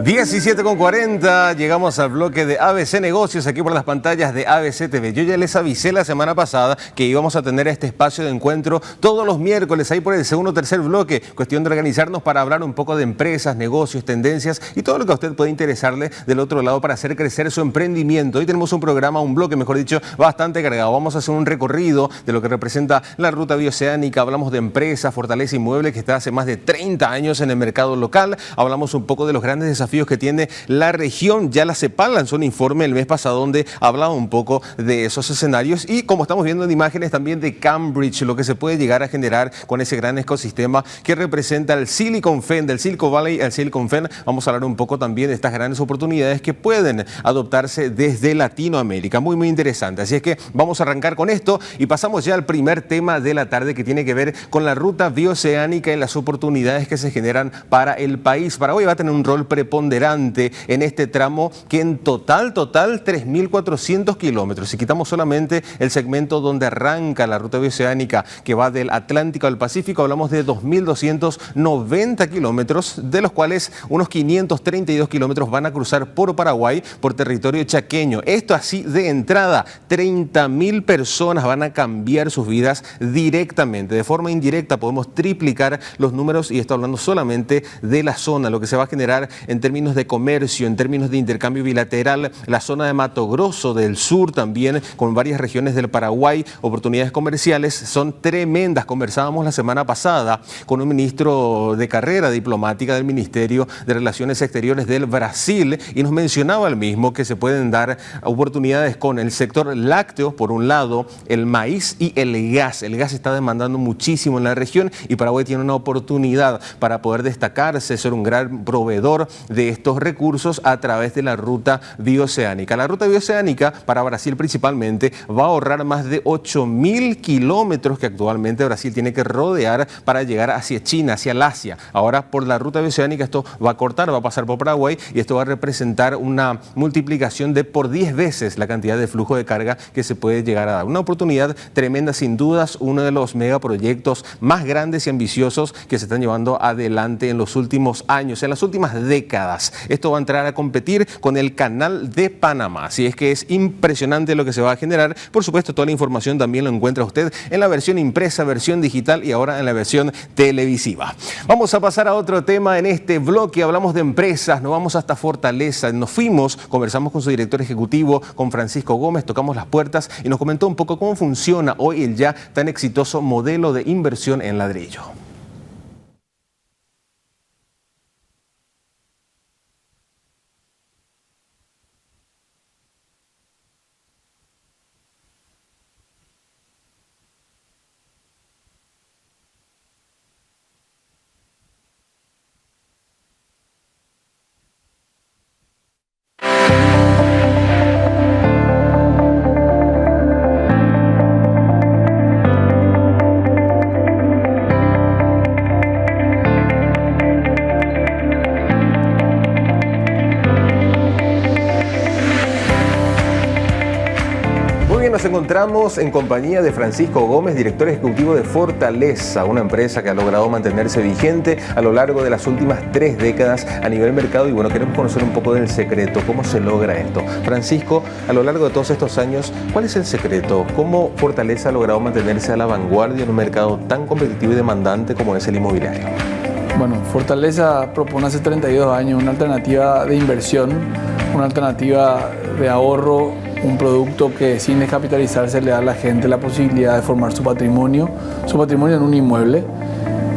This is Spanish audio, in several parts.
17:40, llegamos al bloque de ABC Negocios aquí por las pantallas de ABC TV. Yo ya les avisé la semana pasada que íbamos a tener este espacio de encuentro todos los miércoles, ahí por el segundo o tercer bloque. Cuestión de organizarnos para hablar un poco de empresas, negocios, tendencias y todo lo que a usted puede interesarle del otro lado para hacer crecer su emprendimiento. Hoy tenemos un programa, un bloque, mejor dicho, bastante cargado. Vamos a hacer un recorrido de lo que representa la ruta bioceánica. Hablamos de empresas, Fortaleza Inmueble, que está hace más de 30 años en el mercado local. Hablamos un poco de los grandes desafíos que tiene la región. Ya la CEPAL lanzó un informe el mes pasado donde hablaba un poco de esos escenarios y, como estamos viendo en imágenes, también de Cambridge, lo que se puede llegar a generar con ese gran ecosistema que representa el Silicon Fen, del Silicon Valley al Silicon Fen. Vamos a hablar un poco también de estas grandes oportunidades que pueden adoptarse desde Latinoamérica. Muy, muy interesante. Así es que vamos a arrancar con esto y pasamos ya al primer tema de la tarde, que tiene que ver con la ruta bioceánica y las oportunidades que se generan para el país. Paraguay va a tener un rol preponderante en este tramo que en total 3.400 kilómetros. Si quitamos solamente el segmento donde arranca la ruta bioceánica que va del Atlántico al Pacífico, hablamos de 2.290 kilómetros, de los cuales unos 532 kilómetros van a cruzar por Paraguay, por territorio chaqueño. Esto así de entrada, 30.000 personas van a cambiar sus vidas directamente. De forma indirecta podemos triplicar los números, y esto hablando solamente de la zona, lo que se va a generar en términos de comercio, en términos de intercambio bilateral. La zona de Mato Grosso del sur también, con varias regiones del Paraguay, oportunidades comerciales son tremendas. Conversábamos la semana pasada con un ministro de carrera diplomática del Ministerio de Relaciones Exteriores del Brasil y nos mencionaba el mismo que se pueden dar oportunidades con el sector lácteo, por un lado, el maíz y el gas. El gas está demandando muchísimo en la región y Paraguay tiene una oportunidad para poder destacarse, ser un gran proveedor de estos recursos a través de la ruta bioceánica. La ruta bioceánica para Brasil principalmente va a ahorrar más de 8.000 kilómetros que actualmente Brasil tiene que rodear para llegar hacia China, hacia el Asia. Ahora, por la ruta bioceánica esto va a cortar, va a pasar por Paraguay y esto va a representar una multiplicación de por 10 veces la cantidad de flujo de carga que se puede llegar a dar. Una oportunidad tremenda, sin dudas, uno de los megaproyectos más grandes y ambiciosos que se están llevando adelante en los últimos años, en las últimas décadas. Esto va a entrar a competir con el Canal de Panamá. Así es que es impresionante lo que se va a generar. Por supuesto, toda la información también lo encuentra usted en la versión impresa, versión digital y ahora en la versión televisiva. Vamos a pasar a otro tema en este bloque. Hablamos de empresas, nos vamos hasta Fortaleza. Nos fuimos, conversamos con su director ejecutivo, con Francisco Gómez, tocamos las puertas y nos comentó un poco cómo funciona hoy el ya tan exitoso modelo de inversión en ladrillo. Nos encontramos en compañía de Francisco Gómez, director ejecutivo de Fortaleza, una empresa que ha logrado mantenerse vigente a lo largo de las últimas 3 décadas a nivel mercado. Y bueno, queremos conocer un poco del secreto, cómo se logra esto. Francisco, a lo largo de todos estos años, ¿cuál es el secreto? ¿Cómo Fortaleza ha logrado mantenerse a la vanguardia en un mercado tan competitivo y demandante como es el inmobiliario? Bueno, Fortaleza propone hace 32 años una alternativa de inversión, una alternativa de ahorro, un producto que sin descapitalizarse le da a la gente la posibilidad de formar su patrimonio en un inmueble.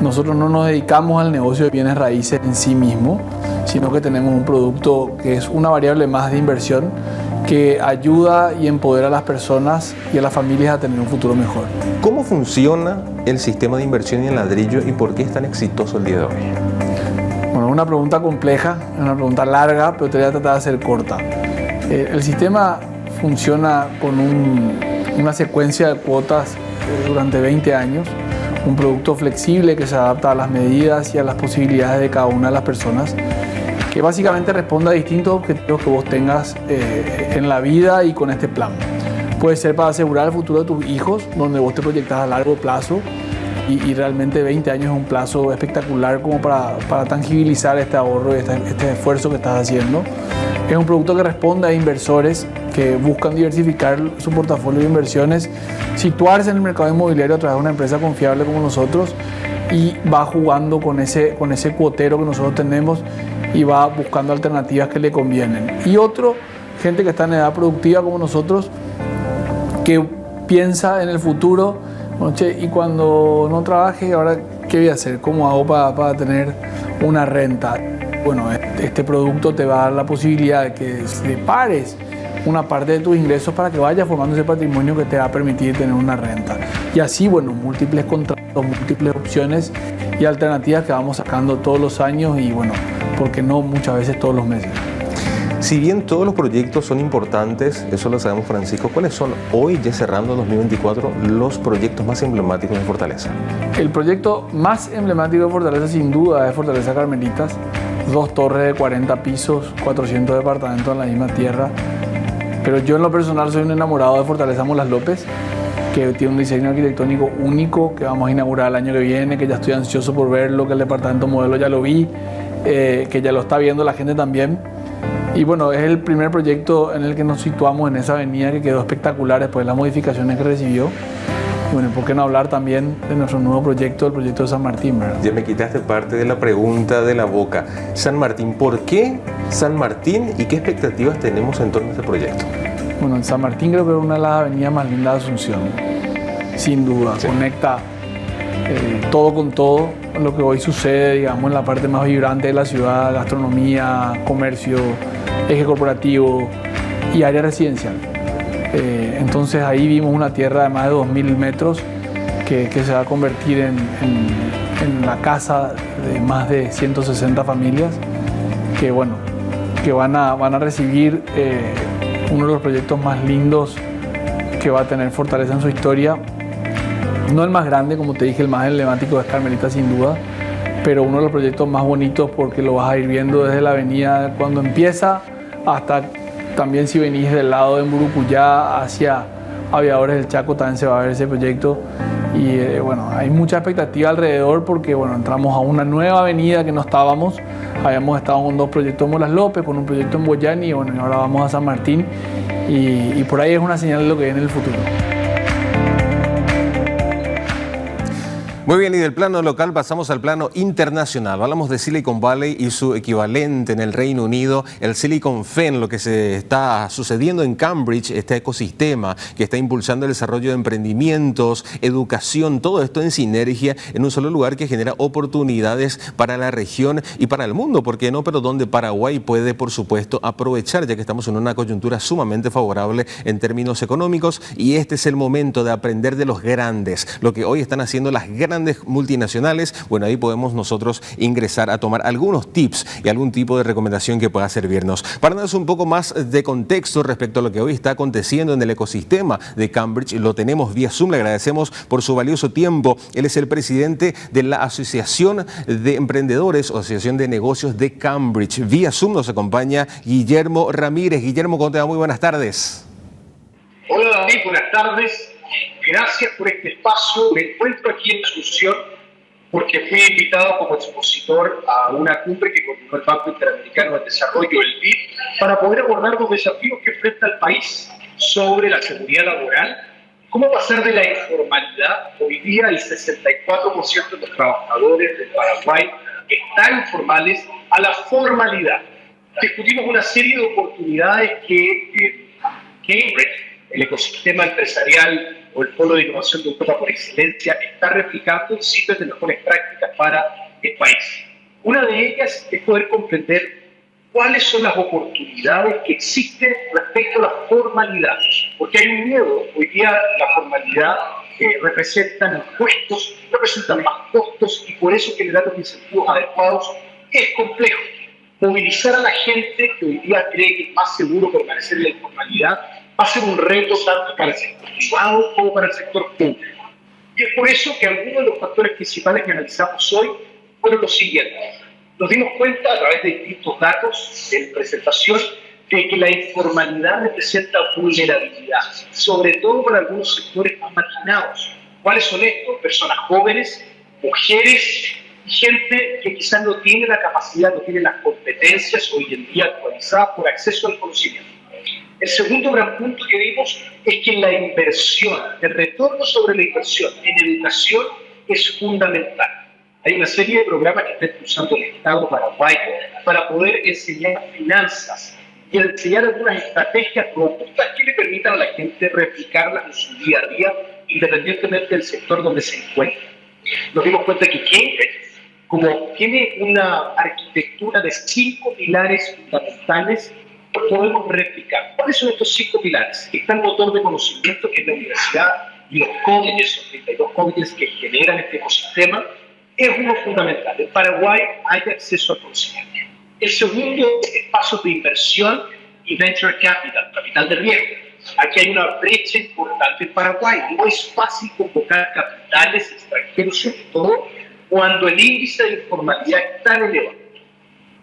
Nosotros no nos dedicamos al negocio de bienes raíces en sí mismo, sino que tenemos un producto que es una variable más de inversión que ayuda y empodera a las personas y a las familias a tener un futuro mejor. ¿Cómo funciona el sistema de inversión en ladrillo y por qué es tan exitoso el día de hoy? Bueno, es una pregunta compleja, es una pregunta larga, pero te voy a tratar de hacer corta. El sistema funciona con una secuencia de cuotas durante 20 años, un producto flexible que se adapta a las medidas y a las posibilidades de cada una de las personas, que básicamente responde a distintos objetivos que vos tengas en la vida y con este plan. Puede ser para asegurar el futuro de tus hijos, donde vos te proyectas a largo plazo, y realmente 20 años es un plazo espectacular como para tangibilizar este ahorro y este esfuerzo que estás haciendo. Es un producto que responde a inversores que buscan diversificar su portafolio de inversiones, situarse en el mercado inmobiliario a través de una empresa confiable como nosotros, y va jugando con ese cuotero que nosotros tenemos y va buscando alternativas que le convienen. Y otro, gente que está en edad productiva como nosotros, que piensa en el futuro, bueno, che, y cuando no trabaje, ahora ¿qué voy a hacer? ¿Cómo hago para tener una renta? Bueno, este producto te va a dar la posibilidad de que separes una parte de tus ingresos para que vayas formando ese patrimonio que te va a permitir tener una renta. Y así, bueno, múltiples contratos, múltiples opciones y alternativas que vamos sacando todos los años y, bueno, ¿por qué no muchas veces todos los meses? Si bien todos los proyectos son importantes, eso lo sabemos, Francisco, ¿cuáles son hoy, ya cerrando 2024, los proyectos más emblemáticos de Fortaleza? El proyecto más emblemático de Fortaleza, sin duda, es Fortaleza Carmelitas. 2 torres de 40 pisos, 400 departamentos en la misma tierra. Pero yo en lo personal soy un enamorado de Fortaleza Molas López, que tiene un diseño arquitectónico único que vamos a inaugurar el año que viene, que ya estoy ansioso por verlo, que el departamento modelo ya lo vi, que ya lo está viendo la gente también. Y bueno, es el primer proyecto en el que nos situamos en esa avenida, que quedó espectacular después de las modificaciones que recibió. Y bueno, ¿por qué no hablar también de nuestro nuevo proyecto, el proyecto de San Martín, ¿verdad? Ya me quitaste parte de la pregunta de la boca. San Martín, ¿por qué San Martín y qué expectativas tenemos en torno a este proyecto? Bueno, en San Martín creo que es una de las avenidas más lindas de Asunción, sin duda. Sí. Conecta todo con todo, lo que hoy sucede, digamos, en la parte más vibrante de la ciudad: gastronomía, comercio, eje corporativo y área residencial. Entonces ahí vimos una tierra de más de 2.000 metros que se va a convertir en la casa de más de 160 familias que, bueno, que van a recibir uno de los proyectos más lindos que va a tener Fortaleza en su historia. No el más grande, como te dije, el más emblemático es Carmelita, sin duda, pero uno de los proyectos más bonitos porque lo vas a ir viendo desde la avenida cuando empieza hasta también si venís del lado de Murucuyá hacia Aviadores del Chaco, también se va a ver ese proyecto. Y bueno, hay mucha expectativa alrededor porque, bueno, entramos a una nueva avenida que no estábamos. Habíamos estado con 2 proyectos en Molas López, con un proyecto en Boyani, y bueno, y ahora vamos a San Martín y por ahí es una señal de lo que viene en el futuro. Muy bien, y del plano local pasamos al plano internacional. Hablamos de Silicon Valley y su equivalente en el Reino Unido, el Silicon Fen, lo que se está sucediendo en Cambridge, este ecosistema que está impulsando el desarrollo de emprendimientos, educación, todo esto en sinergia en un solo lugar que genera oportunidades para la región y para el mundo, ¿por qué no? Pero donde Paraguay puede, por supuesto, aprovechar, ya que estamos en una coyuntura sumamente favorable en términos económicos, y este es el momento de aprender de los grandes, lo que hoy están haciendo las grandes multinacionales. Bueno, ahí podemos nosotros ingresar a tomar algunos tips y algún tipo de recomendación que pueda servirnos. Para darnos un poco más de contexto respecto a lo que hoy está aconteciendo en el ecosistema de Cambridge, lo tenemos vía Zoom. Le agradecemos por su valioso tiempo. Él es el presidente de la Asociación de Emprendedores o Asociación de Negocios de Cambridge. Vía Zoom nos acompaña Guillermo Ramírez. Guillermo, ¿cómo te va? Muy buenas tardes. Hola David, buenas tardes. Gracias por este espacio. Me encuentro aquí en Asunción porque fui invitado como expositor a una cumbre que coordinó el Banco Interamericano de Desarrollo, el BID, para poder abordar los desafíos que enfrenta el país sobre la seguridad laboral. ¿Cómo pasar de la informalidad? Hoy día el 64% de los trabajadores de Paraguay están informales a la formalidad. Discutimos una serie de oportunidades que el ecosistema empresarial o el polo de innovación de Europa por excelencia está replicando en sitios de mejores prácticas para el país. Una de ellas es poder comprender cuáles son las oportunidades que existen respecto a la formalidad, porque hay un miedo. Hoy día la formalidad representa impuestos, representan más costos, y por eso generar los incentivos adecuados es complejo. Movilizar a la gente que hoy día cree que es más seguro permanecer en la informalidad va a ser un reto tanto para el sector privado como para el sector público. Y es por eso que algunos de los factores principales que analizamos hoy fueron los siguientes. Nos dimos cuenta a través de distintos datos de presentación de que la informalidad representa vulnerabilidad, sobre todo para algunos sectores más marginados, ¿Cuáles son estos? Personas jóvenes, mujeres, gente que quizás no tiene la capacidad, no tiene las competencias hoy en día actualizadas por acceso al conocimiento. El segundo gran punto que vimos es que la inversión, el retorno sobre la inversión en educación es fundamental. Hay una serie de programas que está impulsando el Estado paraguayo para poder enseñar finanzas y enseñar algunas estrategias robustas que le permitan a la gente replicarlas en su día a día, independientemente del sector donde se encuentre. Nos dimos cuenta que Cambridge, como tiene una arquitectura de 5 pilares fundamentales, podemos replicar. ¿Cuáles son estos 5 pilares? Está el motor de conocimiento, que es la universidad, y los colleges, los 32 colleges que generan este ecosistema, es uno fundamental. En Paraguay hay acceso al conocimiento. El segundo es espacios de inversión y venture capital, capital de riesgo. Aquí hay una brecha importante en Paraguay. No es fácil convocar capitales extranjeros, sobre todo cuando el índice de informalidad es tan elevado.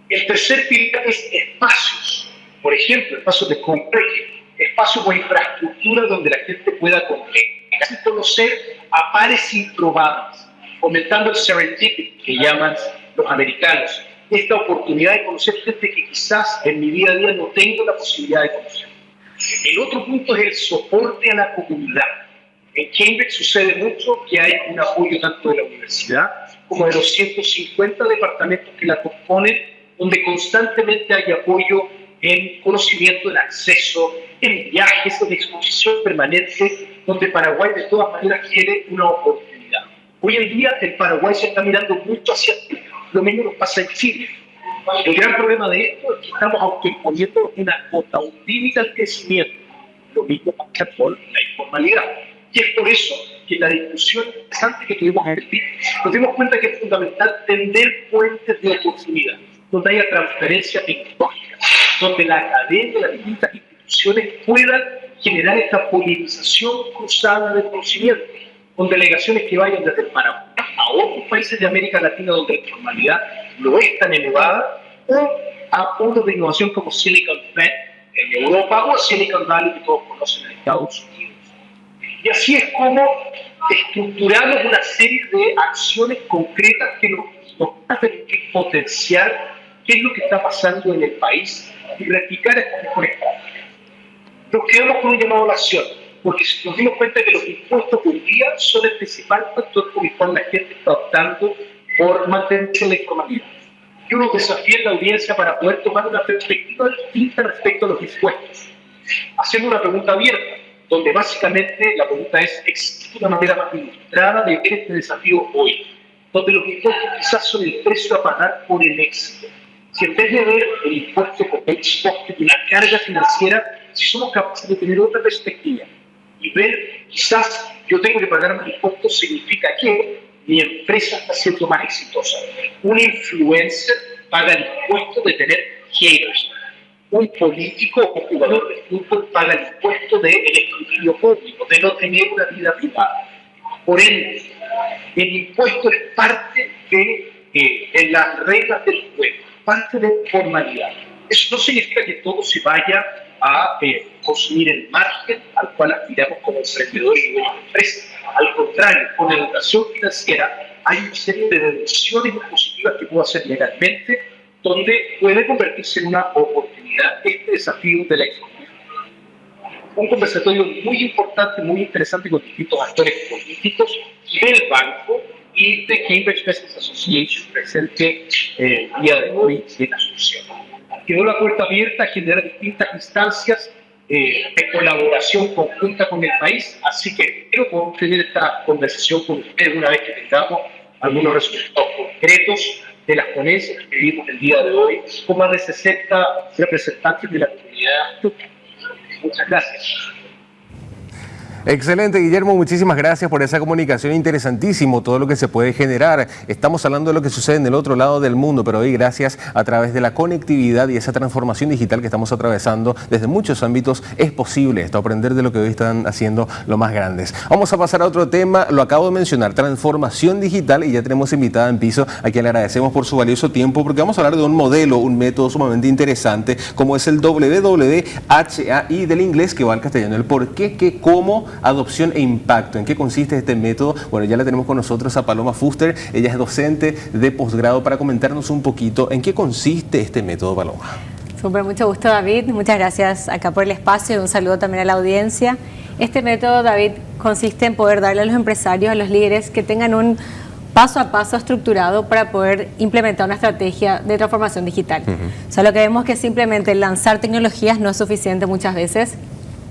El tercer pilar es espacios. Por ejemplo, espacios de coworking, espacios o infraestructura donde la gente pueda conocer a pares improbables, fomentando el serendipity que llaman los americanos. Esta oportunidad de conocer gente que quizás en mi día a día no tengo la posibilidad de conocer. El otro punto es el soporte a la comunidad. En Cambridge sucede mucho que hay un apoyo tanto de la universidad como de los 150 departamentos que la componen, donde constantemente hay apoyo en conocimiento, en acceso, en viajes, en exposición permanente, donde Paraguay de todas maneras quiere una oportunidad. Hoy en día en Paraguay se está mirando mucho hacia ti. Lo mismo nos pasa en Chile. El gran problema de esto es que estamos autoimponiendo una cuota, un límite al crecimiento. Lo mismo pasa con la informalidad. Y es por eso que la discusión interesante que tuvimos en el PIB, nos dimos cuenta que es fundamental tender puentes de oportunidad, donde haya transferencia tecnológica, donde la academia, las distintas instituciones puedan generar esta polinización cruzada de conocimiento, con delegaciones que vayan desde el Paraguay a otros países de América Latina donde la informalidad no es tan elevada, o a puntos de innovación como Silicon Valley en Europa o Silicon Valley que todos conocen en Estados Unidos. Y así es como estructuramos una serie de acciones concretas que nos van a permitir potenciar qué es lo que está pasando en el país y replicar estas mejores prácticas. Nos quedamos con un llamado a la acción, porque nos dimos cuenta que los impuestos hoy día son el principal factor por el cual la gente está optando por mantenerse en la informalidad. Yo nos desafío en la audiencia para poder tomar una perspectiva distinta respecto a los impuestos, haciendo una pregunta abierta, donde básicamente la pregunta es: ¿existe una manera más ilustrada de ver este desafío hoy? Donde los impuestos quizás son el precio a pagar por el éxito. Si en vez de ver el impuesto como un coste de una carga financiera, si somos capaces de tener otra perspectiva y ver, quizás yo tengo que pagar más impuestos, significa que mi empresa está siendo más exitosa. Un influencer paga el impuesto de tener haters. Un político o jugador de fútbol paga el impuesto del escrutinio público, de no tener una vida privada. Por ende, el impuesto es parte de las reglas del juego, parte de la formalidad. Eso no significa que todo se vaya a consumir el margen al cual aspiramos como emprendedores y dueños de empresas. Al contrario, con la educación financiera hay una serie de deducciones impositivas que puedo hacer legalmente, donde puede convertirse en una oportunidad este desafío de la economía. Un conversatorio muy importante, muy interesante con distintos actores políticos del banco y de Cambridge Business Association, presente el día de hoy en Asunción. Quedó la puerta abierta a generar distintas instancias de colaboración conjunta con el país, así que espero poder tener esta conversación con ustedes una vez que tengamos algunos resultados concretos de las ponencias que vimos el día de hoy, con más de 60 representantes de la comunidad. Muchas gracias. Excelente, Guillermo, muchísimas gracias por esa comunicación, interesantísimo todo lo que se puede generar. Estamos hablando de lo que sucede en el otro lado del mundo, pero hoy gracias a través de la conectividad y esa transformación digital que estamos atravesando desde muchos ámbitos es posible esto, aprender de lo que hoy están haciendo los más grandes. Vamos a pasar a otro tema, lo acabo de mencionar, transformación digital, y ya tenemos invitada en piso a quien le agradecemos por su valioso tiempo, porque vamos a hablar de un modelo, un método sumamente interesante como es el WWHAI del inglés, que va al castellano, el por qué, qué, cómo adopción e impacto. ¿En qué consiste este método? Bueno, ya la tenemos con nosotros a Paloma Fuster. Ella es docente de posgrado para comentarnos un poquito en qué consiste este método, Paloma. Súper, mucho gusto, David. Muchas gracias acá por el espacio y un saludo también a la audiencia. Este método, David, consiste en poder darle a los empresarios, a los líderes, que tengan un paso a paso estructurado para poder implementar una estrategia de transformación digital. O sea, lo que vemos es que simplemente lanzar tecnologías no es suficiente muchas veces.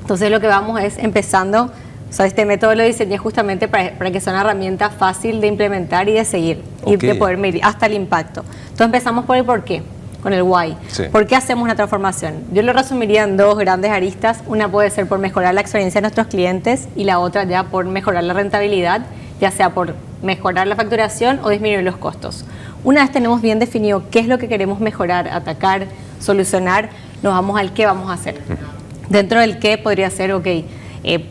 Entonces, lo que vamos es empezando. O sea, este método lo diseñé justamente para que sea una herramienta fácil de implementar y de seguir, y de poder medir hasta el impacto. Entonces, empezamos por el por qué. Con el why. Sí. ¿Por qué hacemos una transformación? Yo lo resumiría en dos grandes aristas. Una puede ser por mejorar la experiencia de nuestros clientes y la otra ya por mejorar la rentabilidad, ya sea por mejorar la facturación o disminuir los costos. Una vez tenemos bien definido qué es lo que queremos mejorar, atacar, solucionar, nos vamos al qué vamos a hacer. Dentro del qué podría ser,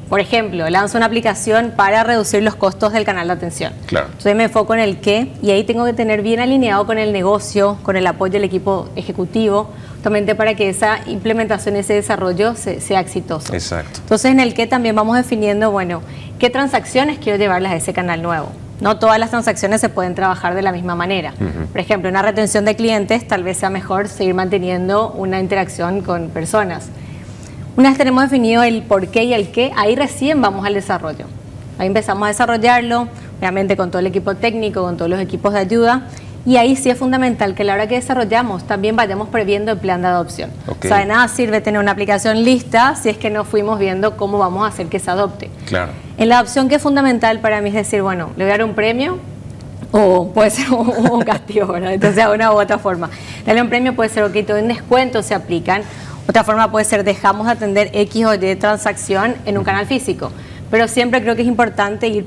por ejemplo, lanzo una aplicación para reducir los costos del canal de atención. Claro. Entonces me enfoco en el qué y ahí tengo que tener bien alineado con el negocio, con el apoyo del equipo ejecutivo, justamente para que esa implementación, ese desarrollo sea exitoso. Exacto. Entonces en el qué también vamos definiendo, bueno, qué transacciones quiero llevarlas a ese canal nuevo. No todas las transacciones se pueden trabajar de la misma manera. Por ejemplo, en una retención de clientes tal vez sea mejor seguir manteniendo una interacción con personas. Una vez tenemos definido el por qué y el qué, ahí recién vamos al desarrollo. Ahí empezamos a desarrollarlo, obviamente con todo el equipo técnico, con todos los equipos de ayuda, y ahí sí es fundamental que a la hora que desarrollamos también vayamos previendo el plan de adopción. O sea, de nada sirve tener una aplicación lista si es que no fuimos viendo cómo vamos a hacer que se adopte. Claro. En la adopción, que es fundamental para mí es decir, bueno, le voy a dar un premio o puede ser un castigo, ¿verdad? Entonces, de una u otra forma. Darle un premio puede ser, te doy un descuento, se aplican. Otra forma puede ser, dejamos de atender X o Y transacción en un canal físico. Pero siempre creo que es importante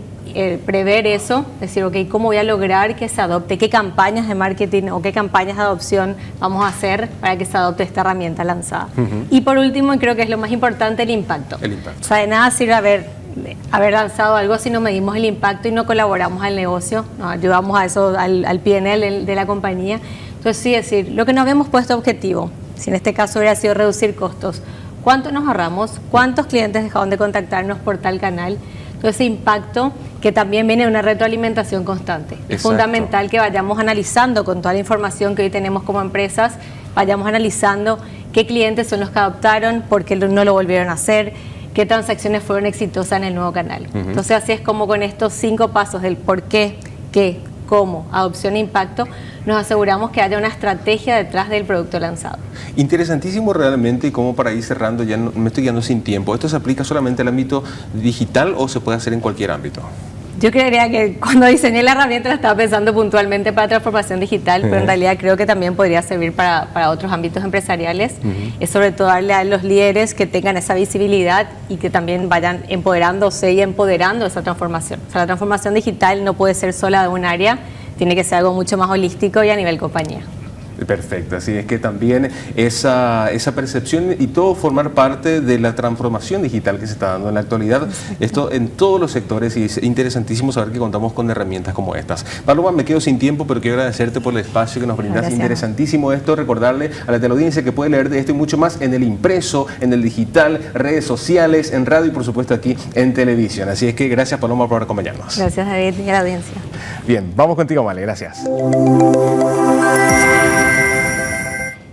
prever eso, decir, ¿cómo voy a lograr que se adopte? ¿Qué campañas de marketing o qué campañas de adopción vamos a hacer para que se adopte esta herramienta lanzada? Y por último, y creo que es lo más importante, el impacto. O sea, de nada sirve haber lanzado algo si no medimos el impacto y no colaboramos al negocio, no ayudamos a eso, al P&L de la compañía. Entonces, sí, decir, lo que nos habíamos puesto objetivo, si en este caso hubiera sido reducir costos, ¿cuánto nos ahorramos? ¿Cuántos clientes dejaron de contactarnos por tal canal? Entonces, ese impacto que también viene de una retroalimentación constante. Exacto. Es fundamental que vayamos analizando con toda la información que hoy tenemos como empresas, vayamos analizando qué clientes son los que adoptaron, por qué no lo volvieron a hacer, qué transacciones fueron exitosas en el nuevo canal. Entonces, así es como con estos 5 pasos del por qué, qué, cómo, adopción e impacto, nos aseguramos que haya una estrategia detrás del producto lanzado. Interesantísimo realmente, y como para ir cerrando, ya no, me estoy quedando sin tiempo. ¿Esto se aplica solamente al ámbito digital o se puede hacer en cualquier ámbito? Yo creería que cuando diseñé la herramienta la estaba pensando puntualmente para transformación digital, pero en realidad creo que también podría servir para otros ámbitos empresariales. Es sobre todo darle a los líderes que tengan esa visibilidad y que también vayan empoderándose y empoderando esa transformación. O sea, la transformación digital no puede ser sola de un área, tiene que ser algo mucho más holístico y a nivel compañía. Perfecto, así es que también esa percepción y todo formar parte de la transformación digital que se está dando en la actualidad, esto en todos los sectores, y es interesantísimo saber que contamos con herramientas como estas. Paloma, me quedo sin tiempo, pero quiero agradecerte por el espacio que nos brindas. Gracias. Interesantísimo esto, recordarle a la teleaudiencia que puede leer de esto y mucho más en el impreso, en el digital, redes sociales, en radio y por supuesto aquí en televisión. Así es que gracias, Paloma, por acompañarnos. Gracias, David, y a la audiencia. Bien, vamos contigo, Male, gracias.